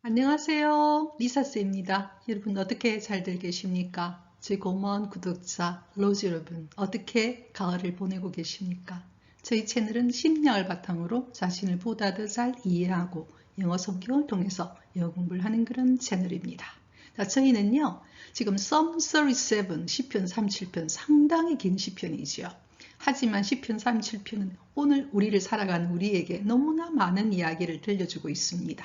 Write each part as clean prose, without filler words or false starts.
안녕하세요. 리사스입니다. 여러분 어떻게 잘들 계십니까? 제 고마운 구독자 로즈 여러분 어떻게 가을을 보내고 계십니까? 저희 채널은 심리학을 바탕으로 자신을 보다 더 잘 이해하고 영어 성경을 통해서 영어 공부를 하는 그런 채널입니다. 자, 저희는요 지금 Psalm 37 시편 37편 상당히 긴 시편이죠. 하지만 시편 37편은 오늘 우리를 살아가는 우리에게 너무나 많은 이야기를 들려주고 있습니다.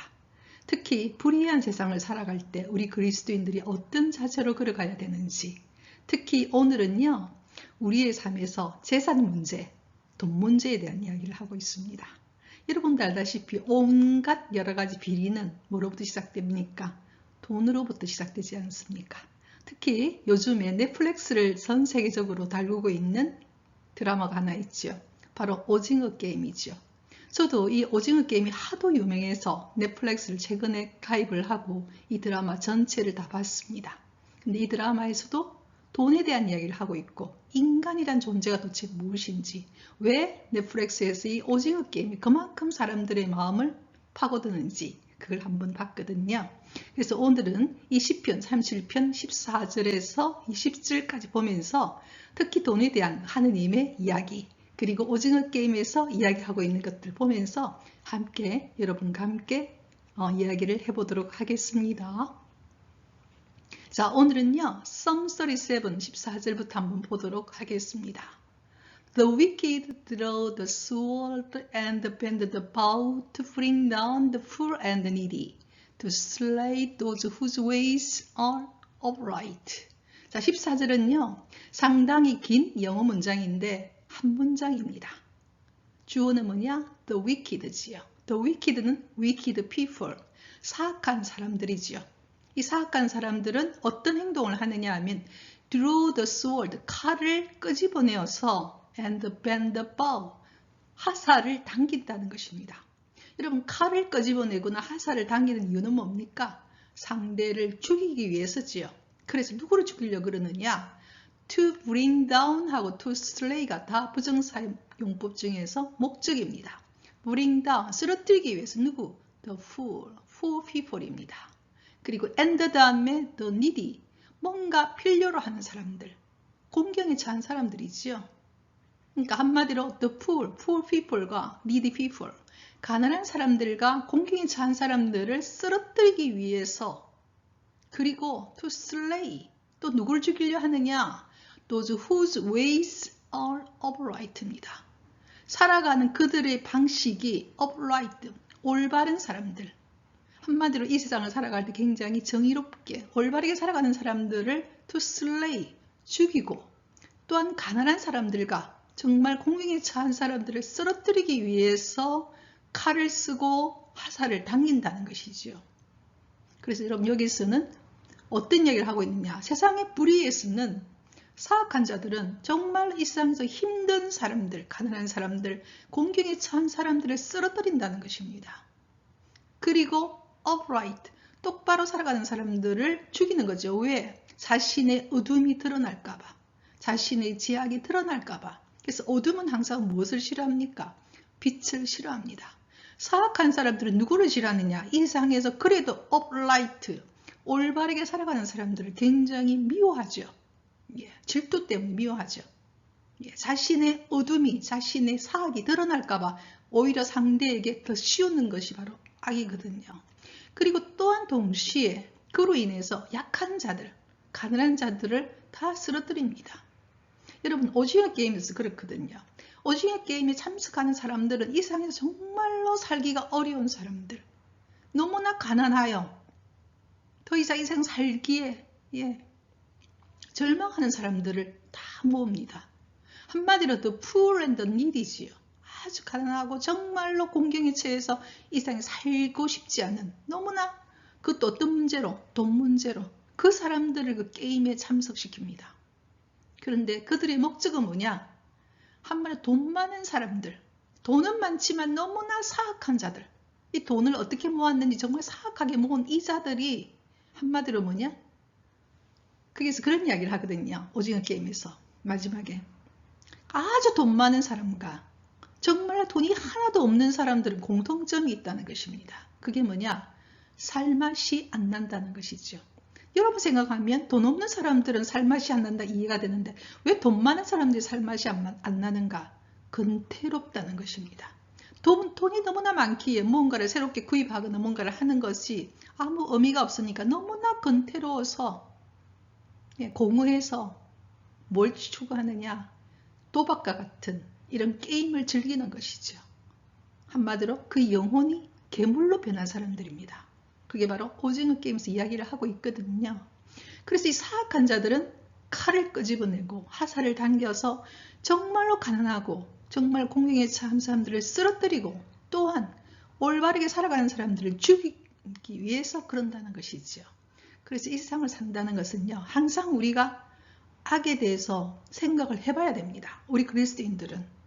특히 불의한 세상을 살아갈 때 우리 그리스도인들이 어떤 자세로 걸어가야 되는지, 특히 오늘은요 우리의 삶에서 재산 문제, 돈 문제에 대한 이야기를 하고 있습니다. 여러분도 알다시피 온갖 여러 가지 비리는 뭐로부터 시작됩니까? 돈으로부터 시작되지 않습니까? 특히 요즘에 넷플릭스를 전 세계적으로 다루고 있는 드라마가 하나 있죠. 바로 오징어 게임이죠. 저도 이 오징어 게임이 하도 유명해서 넷플릭스를 최근에 가입을 하고 이 드라마 전체를 다 봤습니다. 근데 이 드라마에서도 돈에 대한 이야기를 하고 있고 인간이란 존재가 도대체 무엇인지, 왜 넷플릭스에서 이 오징어 게임이 그만큼 사람들의 마음을 파고드는지 그걸 한번 봤거든요. 그래서 오늘은 이 시편 37편 14절에서 20절까지 보면서 특히 돈에 대한 하느님의 이야기, 그리고 오징어 게임에서 이야기하고 있는 것들 보면서 함께 여러분과 함께 이야기를 해보도록 하겠습니다. 자, 오늘은요 Psalm 37 14절부터 한번 보도록 하겠습니다. The wicked draw the sword and bend the bow to bring down the poor and the needy, to slay those whose ways are upright. 자, 14절은요 상당히 긴 영어 문장인데 한 문장입니다. 주어는 뭐냐? The wicked지요. The wicked는 wicked people, 사악한 사람들이지요. 이 사악한 사람들은 어떤 행동을 하느냐 하면 draw the sword, 칼을 끄집어내어서 and bend the bow, 화살을 당긴다는 것입니다. 여러분 칼을 끄집어내거나 화살을 당기는 이유는 뭡니까? 상대를 죽이기 위해서지요. 그래서 누구를 죽이려고 그러느냐? To bring down 하고 to slay가 다 부정사용 용법 중에서 목적입니다. bring down, 쓰러뜨리기 위해서 누구? The poor people입니다. 그리고 and 다음에 the needy, 뭔가 필요로 하는 사람들, 공경에 처한 사람들이지요. 그러니까 한마디로 the poor people과 needy people, 가난한 사람들과 공경에 처한 사람들을 쓰러뜨리기 위해서, 그리고 to slay, 또 누굴 죽이려 하느냐? Those whose ways are upright입니다. 살아가는 그들의 방식이 upright, 올바른 사람들. 한마디로 이 세상을 살아갈 때 굉장히 정의롭게 올바르게 살아가는 사람들을 to slay, 죽이고, 또한 가난한 사람들과 정말 공경에 처한 사람들을 쓰러뜨리기 위해서 칼을 쓰고 화살을 당긴다는 것이죠. 그래서 여러분 여기서는 어떤 얘기를 하고 있느냐? 세상의 불의에서는 사악한 자들은 정말 이 세상에서 힘든 사람들, 가난한 사람들, 공경에 처한 사람들을 쓰러뜨린다는 것입니다. 그리고 upright, 똑바로 살아가는 사람들을 죽이는 거죠. 왜? 자신의 어둠이 드러날까봐, 자신의 제약이 드러날까봐. 그래서 어둠은 항상 무엇을 싫어합니까? 빛을 싫어합니다. 사악한 사람들은 누구를 싫어하느냐? 이 세상에서 그래도 upright, 올바르게 살아가는 사람들을 굉장히 미워하죠. 질투 때문에 미워하죠. 자신의 어둠이, 자신의 사악이 드러날까봐 오히려 상대에게 더 씌우는 것이 바로 악이거든요. 그리고 또한 동시에 그로 인해서 약한 자들, 가난한 자들을 다 쓰러뜨립니다. 여러분 오징어 게임에서 그렇거든요. 오징어 게임에 참석하는 사람들은 이 세상에서 정말로 살기가 어려운 사람들, 너무나 가난하여 더 이상 이 세상 살기에 절망하는 사람들을 다 모읍니다. 한마디로 the poor and the needy지요. 아주 가난하고 정말로 공경에 처해서 이 세상에 살고 싶지 않은, 너무나 그것도 어떤 문제로? 돈 문제로 그 사람들을 그 게임에 참석시킵니다. 그런데 그들의 목적은 뭐냐? 한마디로 돈 많은 사람들, 돈은 많지만 너무나 사악한 자들, 이 돈을 어떻게 모았는지 정말 사악하게 모은 이 자들이 한마디로 뭐냐? 그래서 그런 이야기를 하거든요. 오징어 게임에서 마지막에 아주 돈 많은 사람과 정말 돈이 하나도 없는 사람들은 공통점이 있다는 것입니다. 그게 뭐냐? 살맛이 안 난다는 것이죠. 여러분 생각하면 돈 없는 사람들은 살맛이 안 난다 이해가 되는데 왜 돈 많은 사람들이 살맛이 안 나는가? 근태롭다는 것입니다. 돈이 너무나 많기에 뭔가를 새롭게 구입하거나 뭔가를 하는 것이 아무 의미가 없으니까 너무나 근태로워서 공허해서 뭘 추구하느냐? 도박과 같은 이런 게임을 즐기는 것이죠. 한마디로 그 영혼이 괴물로 변한 사람들입니다. 그게 바로 오징어 게임에서 이야기를 하고 있거든요. 그래서 이 사악한 자들은 칼을 끄집어내고 화살을 당겨서 정말로 가난하고 정말 공경에 처한 사람들을 쓰러뜨리고 또한 올바르게 살아가는 사람들을 죽이기 위해서 그런다는 것이죠. 그래서 이 세상을 산다는 것은요. 항상 우리가 악에 대해서 생각을 해봐야 됩니다. 우리 그리스도인들은.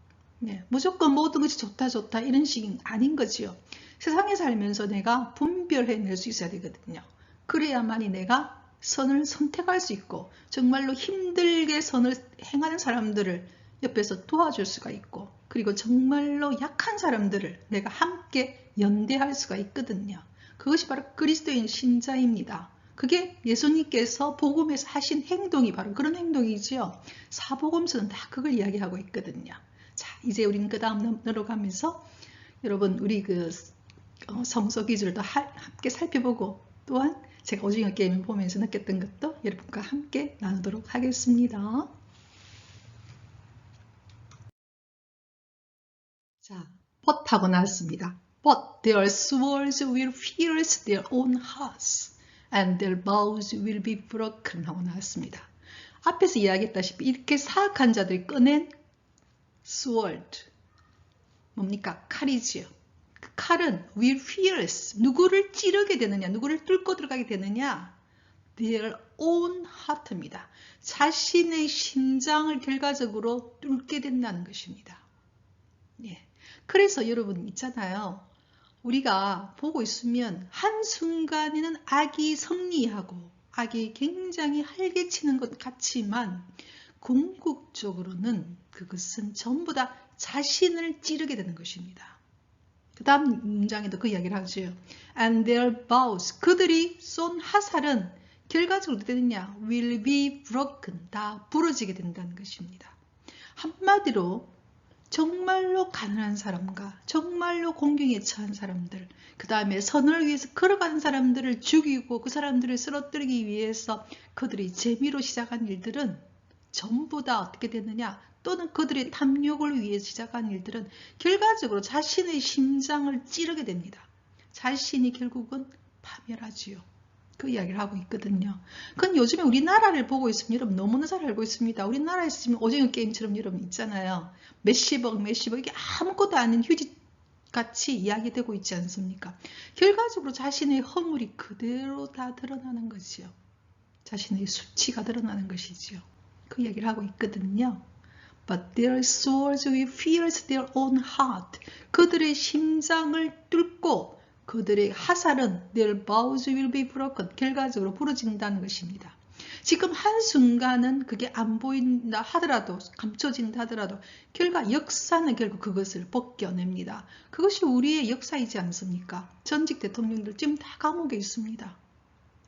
무조건 모든 것이 좋다 이런 식이 아닌 거지요. 세상에 살면서 내가 분별해낼 수 있어야 되거든요. 그래야만이 내가 선을 선택할 수 있고 정말로 힘들게 선을 행하는 사람들을 옆에서 도와줄 수가 있고 그리고 정말로 약한 사람들을 내가 함께 연대할 수가 있거든요. 그것이 바로 그리스도인 신자입니다. 그게 예수님께서 복음에서 하신 행동이 바로 그런 행동이지요. 사복음서는 다 그걸 이야기하고 있거든요. 자, 이제 우리는 그 다음 넘어가면서 여러분 우리 그 성서 기술도 함께 살펴보고 또한 제가 오징어 게임을 보면서 느꼈던 것도 여러분과 함께 나누도록 하겠습니다. 자, but 하고 나왔습니다. But their swords will pierce their own hearts and their bows will be broken 하고 나왔습니다. 앞에서 이야기했다시피 이렇게 사악한 자들이 꺼낸 sword 뭡니까? 칼이지요. 그 칼은 will pierce 누구를 찌르게 되느냐 누구를 뚫고 들어가게 되느냐 their own heart입니다. 자신의 심장을 결과적으로 뚫게 된다는 것입니다. 그래서 여러분 있잖아요. 우리가 보고 있으면 한순간에는 악이 승리하고 악이 굉장히 활개치는 것 같지만 궁극적으로는 그것은 전부 다 자신을 찌르게 되는 것입니다. 그 다음 문장에도 그 이야기를 하죠. And their bows 그들이 쏜 화살은 결과적으로 어떻게 되느냐 will be broken 다 부러지게 된다는 것입니다. 한마디로 정말로 가난한 사람과 정말로 공경에 처한 사람들 그 다음에 선을 위해서 걸어가는 사람들을 죽이고 그 사람들을 쓰러뜨리기 위해서 그들이 재미로 시작한 일들은 전부 다 어떻게 되느냐 또는 그들의 탐욕을 위해 시작한 일들은 결과적으로 자신의 심장을 찌르게 됩니다. 자신이 결국은 파멸하지요. 그 이야기를 하고 있거든요. 그건 요즘에 우리나라를 보고 있으면 여러분 너무나 잘 알고 있습니다. 우리나라에서 지금 오징어 게임처럼 여러분 있잖아요. 몇십억 이게 아무것도 아닌 휴지같이 이야기되고 있지 않습니까? 결과적으로 자신의 허물이 그대로 다 드러나는 것이요. 자신의 수치가 드러나는 것이지요. 그 이야기를 하고 있거든요. But their swords will pierce their own heart. 그들의 심장을 뚫고 그들의 화살은 their bows will be broken. 결과적으로 부러진다는 것입니다. 지금 한순간은 그게 안 보인다 하더라도 감춰진다 하더라도 역사는 결국 그것을 벗겨냅니다. 그것이 우리의 역사이지 않습니까? 전직 대통령들 지금 다 감옥에 있습니다.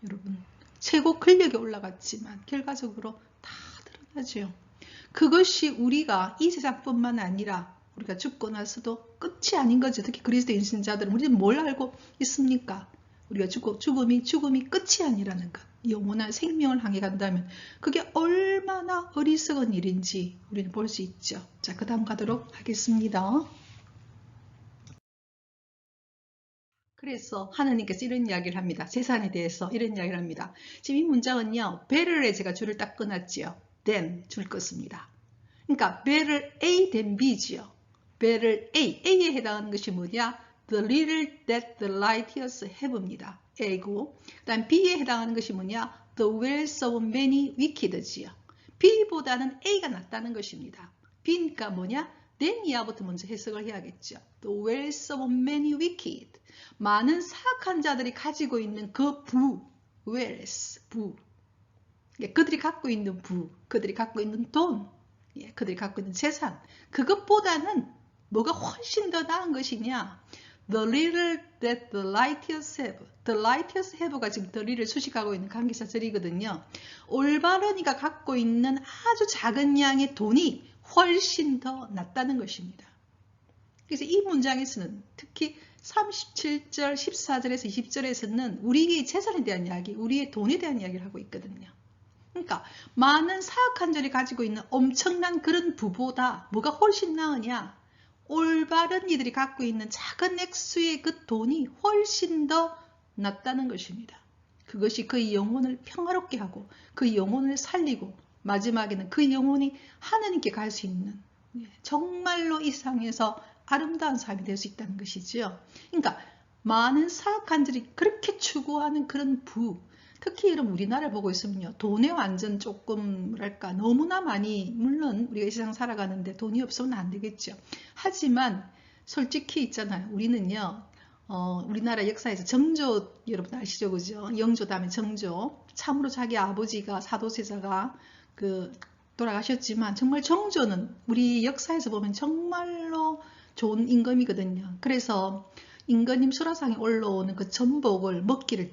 여러분 최고 권력에 올라갔지만 결과적으로 다 드러나죠. 그것이 우리가 이 세상뿐만 아니라 우리가 죽고 나서도 끝이 아닌 거죠. 특히 그리스도인 신자들은 우리는 뭘 알고 있습니까? 우리가 죽음이 끝이 아니라는 것. 영원한 생명을 향해 간다면 그게 얼마나 어리석은 일인지 우리는 볼 수 있죠. 자, 그 다음 가도록 하겠습니다. 그래서 하나님께서 이런 이야기를 합니다. 재산에 대해서 이런 이야기를 합니다. 지금 이 문장은요. better에 제가 줄을 딱 끊었지요. than 줄 끊습니다. 그러니까 better A than B지요. better A에 해당하는 것이 뭐냐? The little that the righteous have입니다. A고 그 다음 B에 해당하는 것이 뭐냐? The wealth of many wicked지요. B보다는 A가 낫다는 것입니다. B니까 뭐냐? then 이하부터 먼저 해석을 해야겠죠. The wealth of many wicked. 많은 사악한 자들이 가지고 있는 그 부, wealth, 부. 그들이 갖고 있는 부, 그들이 갖고 있는 돈, 그들이 갖고 있는 재산. 그것보다는 뭐가 훨씬 더 나은 것이냐? The little that the righteous have. The righteous have가 지금 the little 수식하고 있는 관계사절이거든요. 올바른 이가 갖고 있는 아주 작은 양의 돈이 훨씬 더 낫다는 것입니다. 그래서 이 문장에서는 특히 37절, 14절에서 20절에서는 우리의 재산에 대한 이야기, 우리의 돈에 대한 이야기를 하고 있거든요. 그러니까 많은 사악한 자들이 가지고 있는 엄청난 그런 부보다 뭐가 훨씬 나으냐? 올바른 이들이 갖고 있는 작은 액수의 그 돈이 훨씬 더 낫다는 것입니다. 그것이 그의 영혼을 평화롭게 하고 그 영혼을 살리고 마지막에는 그 영혼이 하나님께 갈 수 있는 정말로 이 세상에서 아름다운 삶이 될 수 있다는 것이죠. 그러니까 많은 사악한 자들이 그렇게 추구하는 그런 부, 특히 이런 우리나라를 보고 있으면요. 돈에 완전 조금 뭐랄까 너무나 많이 물론 우리가 이 세상 살아가는데 돈이 없으면 안 되겠죠. 하지만 솔직히 있잖아요. 우리는요. 우리나라 역사에서 정조 여러분 아시죠? 그죠? 영조 다음에 정조. 참으로 자기 아버지가 사도세자가 돌아가셨지만 정말 정조는 우리 역사에서 보면 정말로 좋은 임금이거든요. 그래서 임금님 수라상에 올라오는 그 전복을 먹기를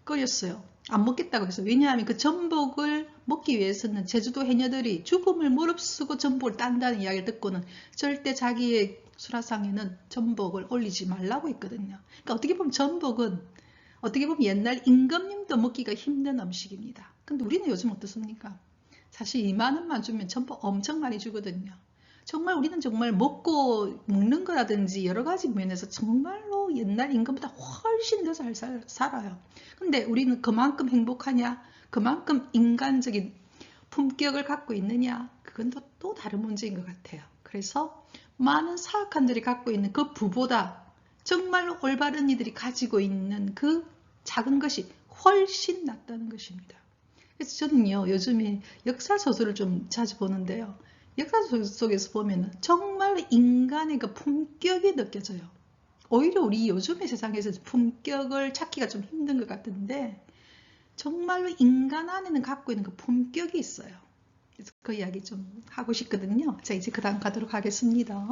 꺼렸어요. 안 먹겠다고 해서. 왜냐하면 그 전복을 먹기 위해서는 제주도 해녀들이 죽음을 무릅쓰고 전복을 딴다는 이야기를 듣고는 절대 자기의 수라상에는 전복을 올리지 말라고 했거든요. 그러니까 어떻게 보면 전복은 어떻게 보면 옛날 임금님도 먹기가 힘든 음식입니다. 근데 우리는 요즘 어떻습니까? 사실 2만 원만 주면 전복 엄청 많이 주거든요. 정말 우리는 정말 먹는 거라든지 여러 가지 면에서 정말로 옛날 임금보다 훨씬 더 잘 살아요. 근데 우리는 그만큼 행복하냐? 그만큼 인간적인 품격을 갖고 있느냐? 그건 또 다른 문제인 것 같아요. 그래서 많은 사악한들이 갖고 있는 그 부보다 정말로 올바른 이들이 가지고 있는 그 작은 것이 훨씬 낫다는 것입니다. 그래서 저는요, 요즘에 역사소설을 좀 자주 보는데요. 역사소설 속에서 보면 정말 인간의 그 품격이 느껴져요. 오히려 우리 요즘의 세상에서 품격을 찾기가 좀 힘든 것 같은데 정말로 인간 안에는 갖고 있는 그 품격이 있어요. 그래서 그 이야기 좀 하고 싶거든요. 자, 이제 그 다음 가도록 하겠습니다.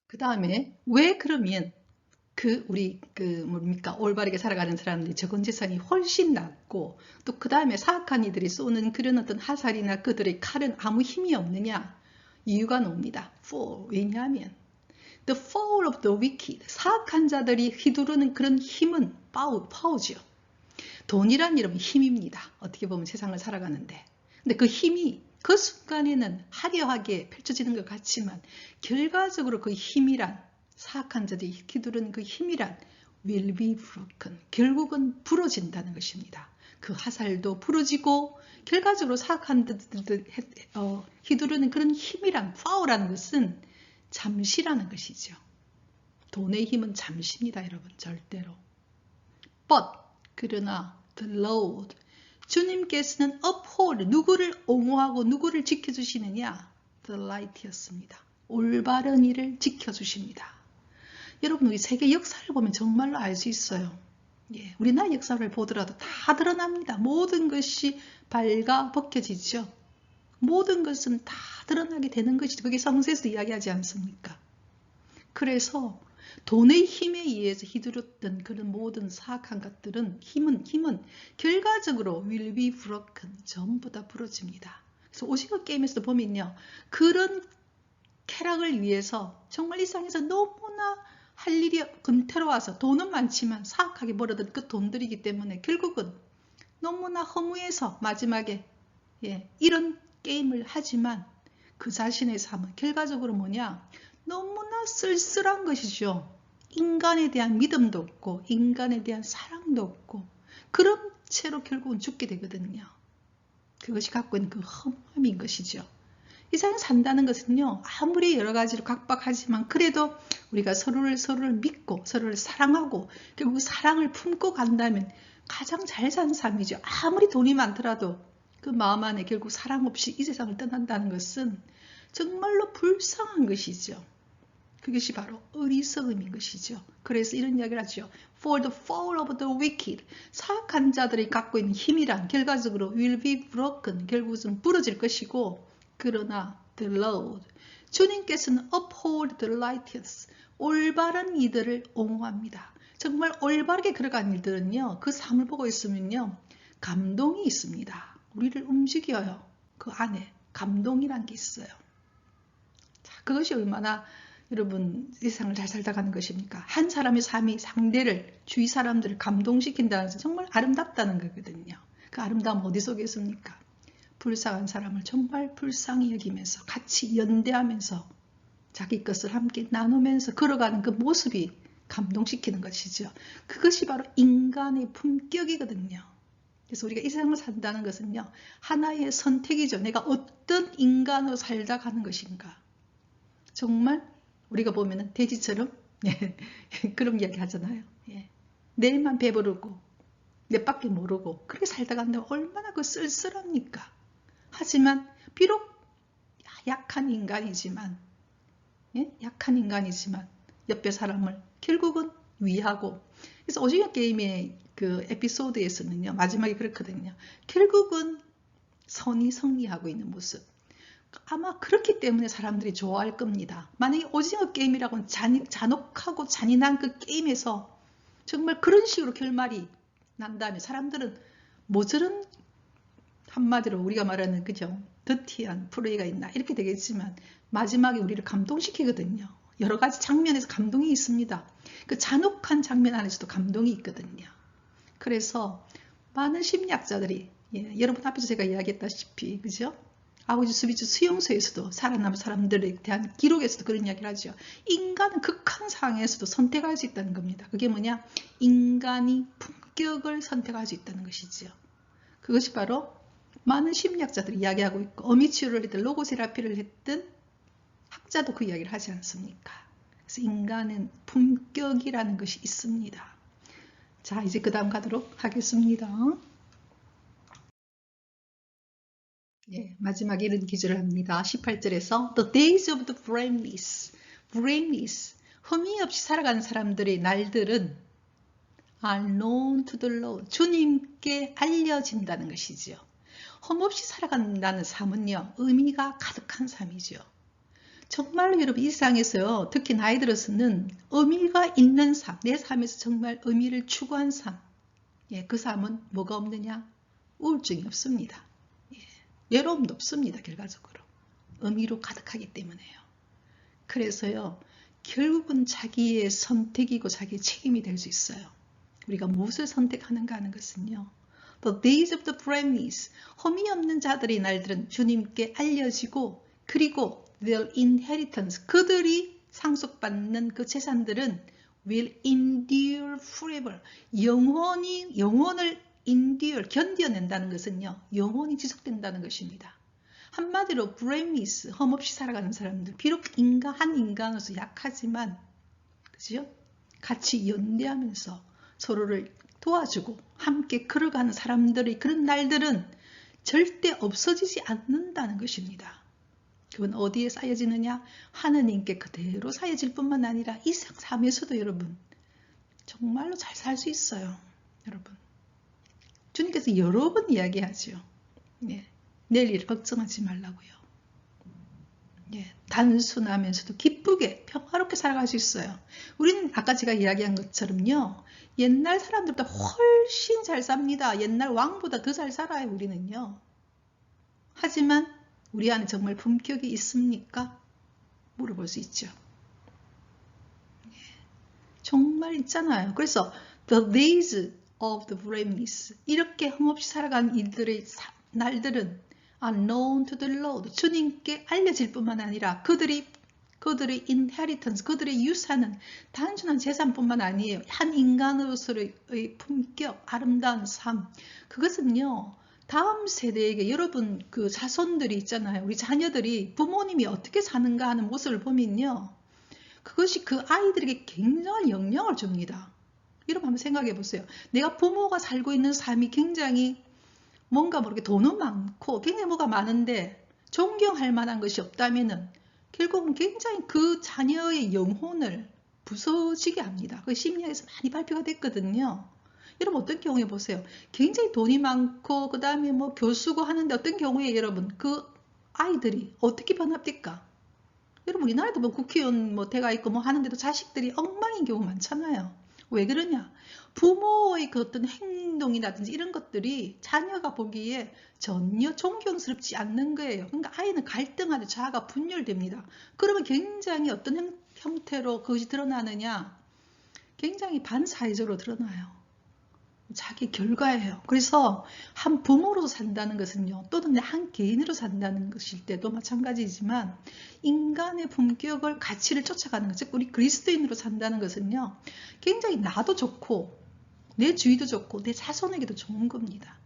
그 다음에 왜 그러면 뭡니까? 올바르게 살아가는 사람들이 적은 재산이 훨씬 낫고, 또 그 다음에 사악한 이들이 쏘는 그런 어떤 화살이나 그들의 칼은 아무 힘이 없느냐? 이유가 나옵니다. 왜냐하면, the fall of the wicked, 사악한 자들이 휘두르는 그런 힘은 파워죠. 돈이란 이름은 힘입니다. 어떻게 보면 세상을 살아가는데. 근데 그 힘이 그 순간에는 화려하게 펼쳐지는 것 같지만, 결과적으로 그 힘이란 사악한 자들이 휘두르는 그 힘이란 will be broken. 결국은 부러진다는 것입니다. 그 화살도 부러지고 결과적으로 사악한 자들 휘두르는 그런 힘이란 파워라는 것은 잠시라는 것이죠. 돈의 힘은 잠시입니다, 여러분. 절대로. But 그러나 the Lord 주님께서는 uphold 누구를 옹호하고 누구를 지켜주시느냐? The right였습니다. 올바른 일을 지켜주십니다. 여러분 우리 세계 역사를 보면 정말로 알 수 있어요. 예, 우리나라 역사를 보더라도 다 드러납니다. 모든 것이 밝아 벗겨지죠. 모든 것은 다 드러나게 되는 것이죠. 그게 성서에서 이야기하지 않습니까? 그래서 돈의 힘에 의해서 휘두르던 그런 모든 사악한 것들은 힘은 결과적으로 will be broken. 전부 다 부러집니다. 그래서 오징어 게임에서도 보면요. 그런 쾌락을 위해서 정말 이 세상에서 너무나 할 일이 근태로워서 돈은 많지만 사악하게 벌어든 그 돈들이기 때문에 결국은 너무나 허무해서 마지막에 이런 게임을 하지만 그 자신의 삶은 결과적으로 뭐냐? 너무나 쓸쓸한 것이죠. 인간에 대한 믿음도 없고 인간에 대한 사랑도 없고 그런 채로 결국은 죽게 되거든요. 그것이 갖고 있는 그 허무함인 것이죠. 이 세상에 산다는 것은요. 아무리 여러 가지로 각박하지만 그래도 우리가 서로를 믿고 서로를 사랑하고 결국 사랑을 품고 간다면 가장 잘 사는 삶이죠. 아무리 돈이 많더라도 그 마음 안에 결국 사랑 없이 이 세상을 떠난다는 것은 정말로 불쌍한 것이죠. 그것이 바로 어리석음인 것이죠. 그래서 이런 이야기를 하죠. For the fall of the wicked. 사악한 자들이 갖고 있는 힘이란 결과적으로 will be broken. 결국은 부러질 것이고 그러나 the Lord. 주님께서는 uphold the righteous, 올바른 이들을 옹호합니다. 정말 올바르게 걸어간 일들은요, 그 삶을 보고 있으면요, 감동이 있습니다. 우리를 움직여요. 그 안에 감동이란 게 있어요. 자, 그것이 얼마나 여러분 세상을 잘 살다 가는 것입니까? 한 사람의 삶이 상대를, 주위 사람들을 감동시킨다는 것은 정말 아름답다는 거거든요. 그 아름다움 어디 속에 있습니까? 불쌍한 사람을 정말 불쌍히 여기면서 같이 연대하면서 자기 것을 함께 나누면서 걸어가는 그 모습이 감동시키는 것이죠. 그것이 바로 인간의 품격이거든요. 그래서 우리가 이 세상을 산다는 것은요, 하나의 선택이죠. 내가 어떤 인간으로 살다 가는 것인가. 정말 우리가 보면은 돼지처럼 그런 이야기 하잖아요. 내일만 배부르고 내 밖에 모르고 그렇게 살다 간다면 얼마나 그 쓸쓸합니까? 하지만 비록 약한 인간이지만 옆에 사람을 결국은 위하고, 그래서 오징어 게임의 그 에피소드에서는요, 마지막에 그렇거든요. 결국은 선이 승리하고 있는 모습. 아마 그렇기 때문에 사람들이 좋아할 겁니다. 만약에 오징어 게임이라고는 잔혹하고 잔인한 그 게임에서 정말 그런 식으로 결말이 난다면 사람들은 뭐 저런, 한마디로 우리가 말하는 그죠, 더티한 플레이가 있나 이렇게 되겠지만 마지막에 우리를 감동시키거든요. 여러 가지 장면에서 감동이 있습니다. 그 잔혹한 장면 안에서도 감동이 있거든요. 그래서 많은 심리학자들이, 여러분 앞에서 제가 이야기했다시피 그죠, 아우슈비츠 수용소에서도 살아남은 사람들에 대한 기록에서도 그런 이야기를 하죠. 인간은 극한 상황에서도 선택할 수 있다는 겁니다. 그게 뭐냐, 인간이 품격을 선택할 수 있다는 것이죠. 그것이 바로 많은 심리학자들이 이야기하고 있고, 어미치유를 했든 로고세라피를 했든 학자도 그 이야기를 하지 않습니까? 그래서 인간은 품격이라는 것이 있습니다. 자, 이제 그 다음 가도록 하겠습니다. 마지막에 이런 기술을 합니다. 18절에서 The days of the blameless, 흠이 없이 살아가는 사람들의 날들은 are known to the Lord, 주님께 알려진다는 것이죠. 흠없이 살아간다는 삶은요, 의미가 가득한 삶이죠. 정말로 여러분 이 세상에서요, 특히 나이 들어서는 의미가 있는 삶, 내 삶에서 정말 의미를 추구한 삶, 그 삶은 뭐가 없느냐? 우울증이 없습니다. 외로움도 없습니다. 결과적으로 의미로 가득하기 때문에요. 그래서요, 결국은 자기의 선택이고 자기의 책임이 될 수 있어요. 우리가 무엇을 선택하는가 하는 것은요, The days of the blameless, 흠이 없는 자들의 날들은 주님께 알려지고, 그리고 their inheritance, 그들이 상속받는 그 재산들은 will endure forever, 영원을 endure, 견뎌낸다는 것은요, 영원히 지속된다는 것입니다. 한마디로 blameless, 흠없이 살아가는 사람들, 비록 한 인간으로서 약하지만 그죠? 같이 연대하면서 서로를 도와주고 함께 걸어가는 사람들의 그런 날들은 절대 없어지지 않는다는 것입니다. 그건 어디에 쌓여지느냐? 하느님께 그대로 쌓여질 뿐만 아니라 이 삶에서도 여러분 정말로 잘 살 수 있어요. 여러분, 주님께서 여러 번 이야기하죠. 내일 일 걱정하지 말라고요. 단순하면서도 기쁘게 평화롭게 살아갈 수 있어요. 우리는 아까 제가 이야기한 것처럼요, 옛날 사람들보다 훨씬 잘 삽니다. 옛날 왕보다 더 잘 살아요. 우리는요. 하지만 우리 안에 정말 품격이 있습니까? 물어볼 수 있죠. 정말 있잖아요. 그래서 the days of the blameless, 이렇게 흠없이 살아가는 이들의 날들은 are known to the Lord, 주님께 알려질 뿐만 아니라 그들의 inheritance, 그들의 유산은 단순한 재산뿐만 아니에요. 한 인간으로서의 품격, 아름다운 삶, 그것은요, 다음 세대에게, 여러분 그 자손들이 있잖아요. 우리 자녀들이 부모님이 어떻게 사는가 하는 모습을 보면요, 그것이 그 아이들에게 굉장한 영향을 줍니다. 여러분 한번 생각해 보세요. 내가 부모가 살고 있는 삶이 굉장히 뭔가 모르게 돈은 많고 굉장히 뭐가 많은데 존경할 만한 것이 없다면은 결국은 굉장히 그 자녀의 영혼을 부서지게 합니다. 그 심리학에서 많이 발표가 됐거든요. 여러분 어떤 경우에 보세요. 굉장히 돈이 많고 그 다음에 뭐 교수고 하는데 어떤 경우에 여러분 그 아이들이 어떻게 변합니까? 여러분 우리나라도 뭐 국회의원 뭐 대가 있고 뭐 하는데도 자식들이 엉망인 경우 많잖아요. 왜 그러냐? 부모의 그 어떤 행동이라든지 이런 것들이 자녀가 보기에 전혀 존경스럽지 않는 거예요. 그러니까 아이는 갈등하죠. 자아가 분열됩니다. 그러면 굉장히 어떤 형태로 그것이 드러나느냐? 굉장히 반사회적으로 드러나요. 자기 결과예요. 그래서 한 부모로서 산다는 것은요, 또는 한 개인으로 산다는 것일 때도 마찬가지지만 인간의 품격을 가치를 쫓아가는 것, 즉 우리 그리스도인으로 산다는 것은요, 굉장히 나도 좋고 내 주위도 좋고 내 자손에게도 좋은 겁니다.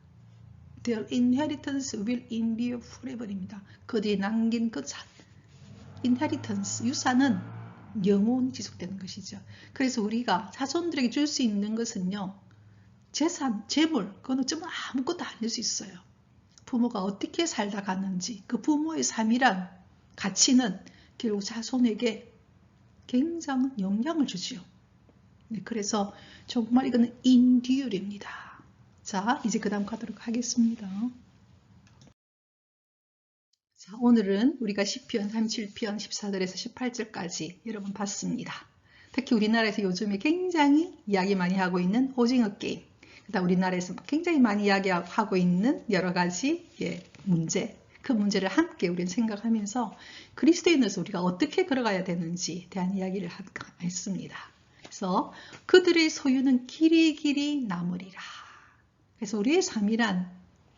Their inheritance will endure forever입니다. 그들이 남긴 그 inheritance, 유산은 영원히 지속되는 것이죠. 그래서 우리가 자손들에게 줄 수 있는 것은요, 재산, 재물, 그건 어쩌면 아무것도 아닐 수 있어요. 부모가 어떻게 살다 갔는지, 그 부모의 삶이란 가치는 결국 자손에게 굉장한 영향을 주지요. 네, 그래서 정말 이거는 인듀얼입니다. 자, 이제 그 다음 가도록 하겠습니다. 자, 오늘은 우리가 시편 37편 14절에서 18절까지 여러분 봤습니다. 특히 우리나라에서 요즘에 굉장히 이야기 많이 하고 있는 오징어 게임, 그다음 우리나라에서 굉장히 많이 이야기하고 있는 여러 가지 문제, 그 문제를 함께 우리는 생각하면서 그리스도인으로서 우리가 어떻게 걸어가야 되는지에 대한 이야기를 했습니다. 그래서 그들의 소유는 길이 남으리라. 그래서 우리의 삶이란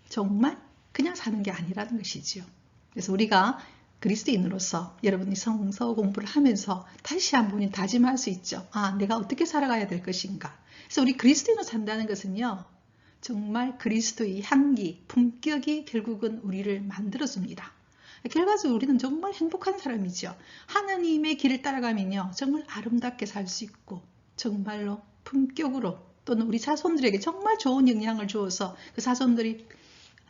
정말 그냥 사는 게 아니라는 것이죠. 그래서 우리가 그리스도인으로서 여러분이 성서 공부를 하면서 다시 한번 다짐할 수 있죠. 아, 내가 어떻게 살아가야 될 것인가. 그래서 우리 그리스도인으로 산다는 것은요, 정말 그리스도의 향기, 품격이 결국은 우리를 만들어줍니다. 결과적으로 우리는 정말 행복한 사람이죠. 하나님의 길을 따라가면요, 정말 아름답게 살 수 있고 정말로 품격으로, 또는 우리 자손들에게 정말 좋은 영향을 주어서 그 자손들이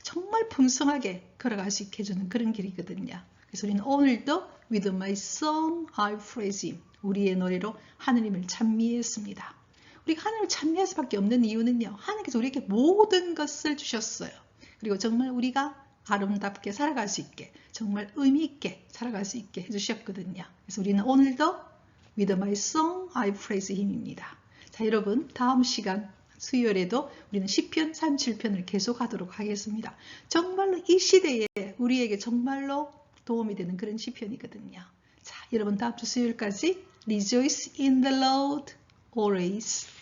정말 풍성하게 걸어갈 수 있게 해주는 그런 길이거든요. 그래서 우리는 오늘도 With my song I praise him, 우리의 노래로 하느님을 찬미했습니다. 우리가 하나님을 찬미할 수밖에 없는 이유는요, 하나님께서 우리에게 모든 것을 주셨어요. 그리고 정말 우리가 아름답게 살아갈 수 있게, 정말 의미 있게 살아갈 수 있게 해주셨거든요. 그래서 우리는 오늘도 With my song I praise him입니다. 자, 여러분 다음 시간 수요일에도 우리는 시편 37편을 계속하도록 하겠습니다. 정말로 이 시대에 우리에게 정말로 도움이 되는 그런 시편이거든요. 자, 여러분 다음 주 수요일까지 Rejoice in the Lord always.